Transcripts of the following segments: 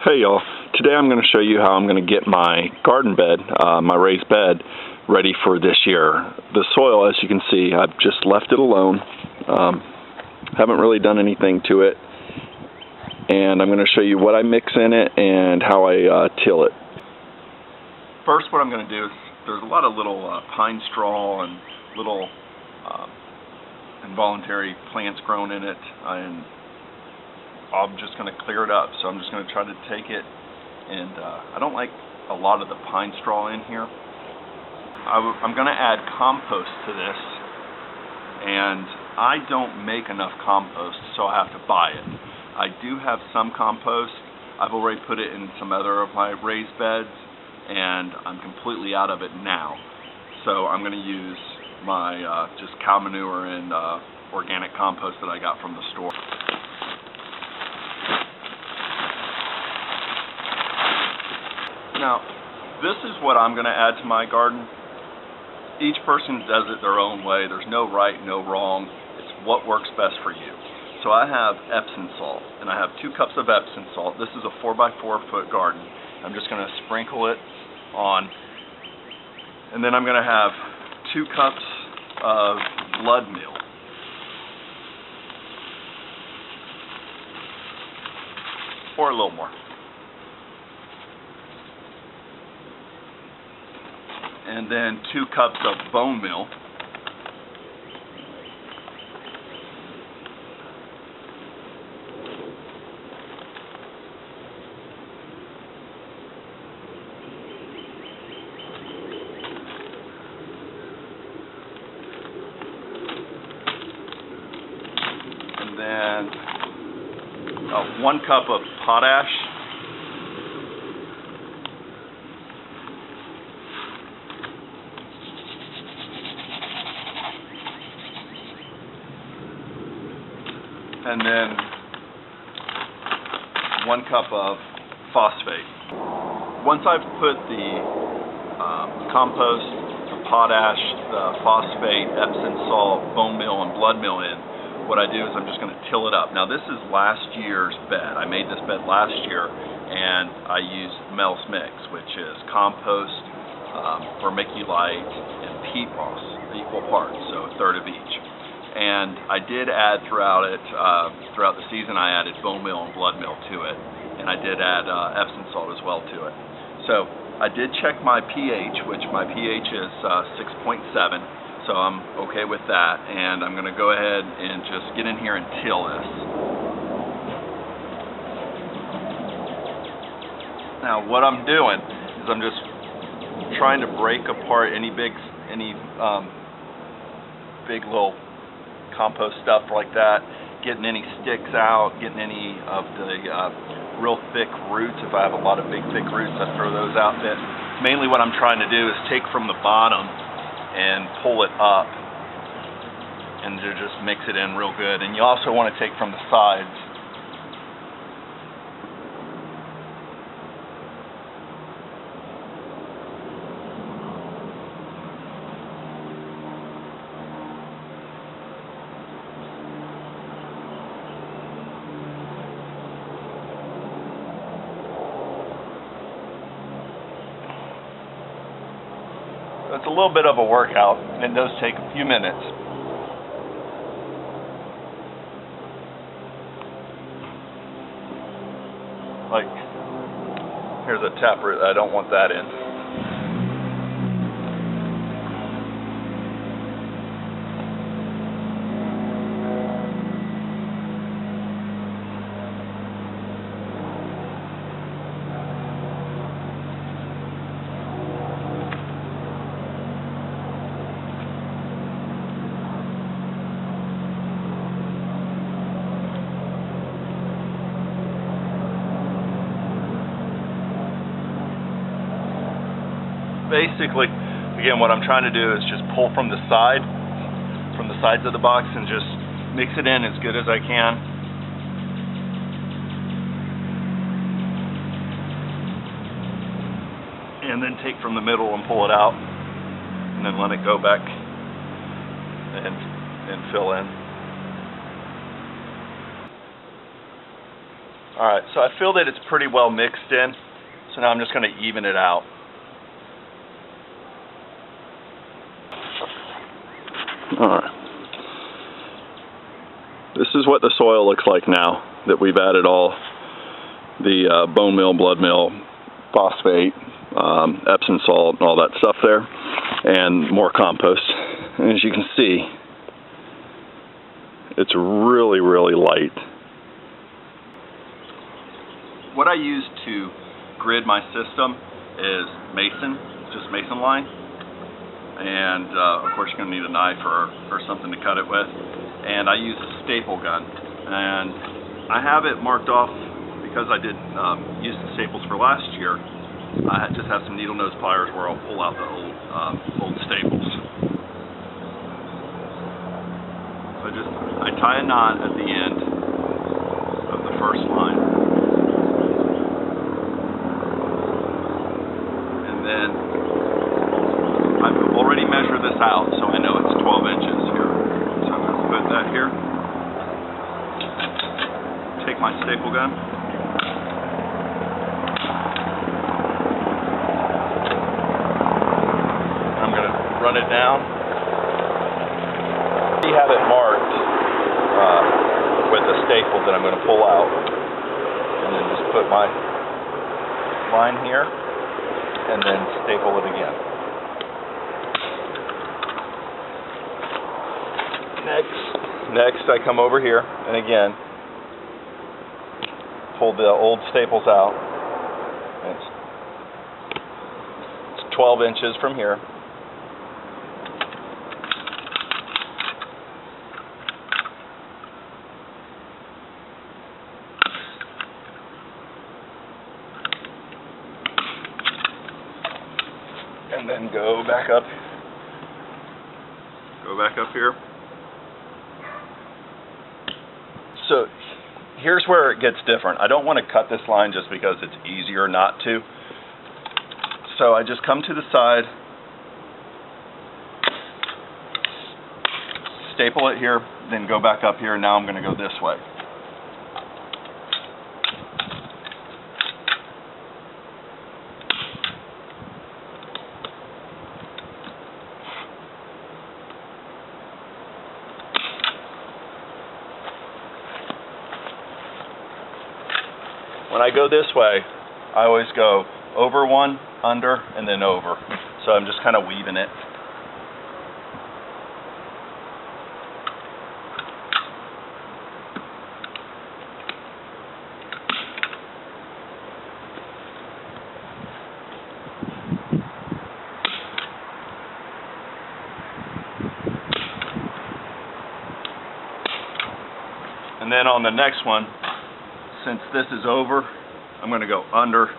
Hey y'all, today I'm going to show you how I'm going to get my garden bed, my raised bed, ready for this year. The soil, as you can see, I've just left it alone. Haven't really done anything to it. And I'm going to show you what I mix in it and how I till it. First, what I'm going to do is, there's a lot of little pine straw and little involuntary plants grown in it, and I'm just going to clear it up. So I'm just going to try to take it, and I don't like a lot of the pine straw in here. I'm going to add compost to this, and I don't make enough compost, so I have to buy it. I do have some compost. I've already put it in some other of my raised beds, and I'm completely out of it now. So I'm going to use my just cow manure and organic compost that I got from the store. Now, this is what I'm going to add to my garden. Each person does it their own way. There's no right, no wrong. It's what works best for you. So I have Epsom salt, and I have 2 cups of Epsom salt. This is a 4x4 foot garden. I'm just going to sprinkle it on, and then I'm going to have 2 cups of blood meal. Or a little more. And then 2 cups of bone meal. And then 1 cup of potash. And then 1 cup of phosphate. Once I've put the compost, the potash, the phosphate, Epsom salt, bone meal, and blood meal in, what I do is I'm just going to till it up. Now this is last year's bed. I made this bed last year, and I used Mel's Mix, which is compost, vermiculite, and peat moss, equal parts, so 1/3 of each. And I did add throughout the season, I added bone meal and blood meal to it, and I did add Epsom salt as well to it. So I did check my pH, which my pH is 6.7, so I'm okay with that. And I'm going to go ahead and just get in here and till this. Now what I'm doing is I'm just trying to break apart any big little compost stuff like that, getting any sticks out, getting any of the real thick roots. If I have a lot of big thick roots, I throw those out. But mainly what I'm trying to do is take from the bottom and pull it up and to just mix it in real good. And you also want to take from the sides. It's a little bit of a workout, and it does take a few minutes. Like, here's a taproot. I don't want that in. Basically, again, what I'm trying to do is just pull from the sides of the box, and just mix it in as good as I can. And then take from the middle and pull it out, and then let it go back and fill in. Alright, so I feel that it's pretty well mixed in, so now I'm just going to even it out. Alright. This is what the soil looks like now that we've added all the bone meal, blood meal, phosphate, Epsom salt, and all that stuff there, and more compost. And as you can see, it's really, really light. What I use to grid my system is mason, just mason line. And of course you're going to need a knife or something to cut it with. And I use a staple gun. And I have it marked off because I did use the staples for last year. I just have some needle nose pliers where I'll pull out the old staples. So I tie a knot at the end of the first line. And then I've already measured this out, so I know it's 12 inches here. So I'm going to put that here. Take my staple gun. I'm going to run it down. You have it marked with the staple that I'm going to pull out. And then just put my line here and then staple it again. Next I come over here and again pull the old staples out. It's 12 inches from here. And then go back up here. So here's where it gets different. I don't want to cut this line just because it's easier not to. So I just come to the side, staple it here, then go back up here. Now I'm going to go this way. When I go this way, I always go over one, under, and then over. So I'm just kind of weaving it. And then on the next one, since this is over, I'm going to go under,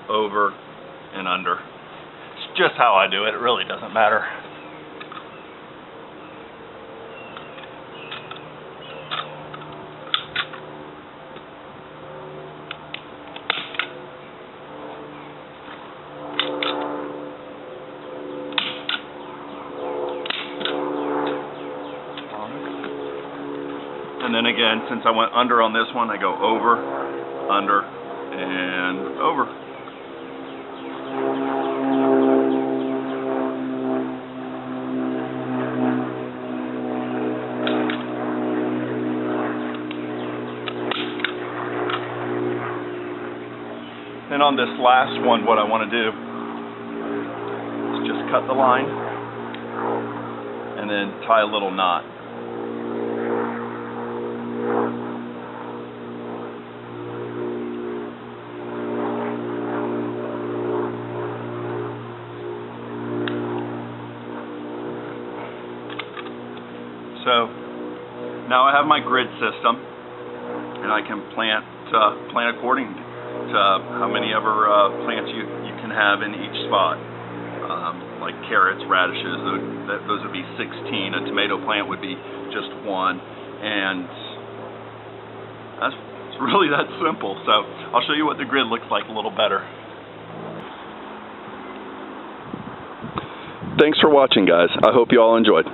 over, and under. It's just how I do it. It really doesn't matter. And then again, since I went under on this one, I go over, under, and over. Then on this last one, what I want to do is just cut the line and then tie a little knot. So now I have my grid system, and I can plant according to how many ever plants you can have in each spot. Like carrots, radishes, those would be 16. A tomato plant would be just 1, and it's really that simple. So I'll show you what the grid looks like a little better. Thanks for watching, guys. I hope you all enjoyed.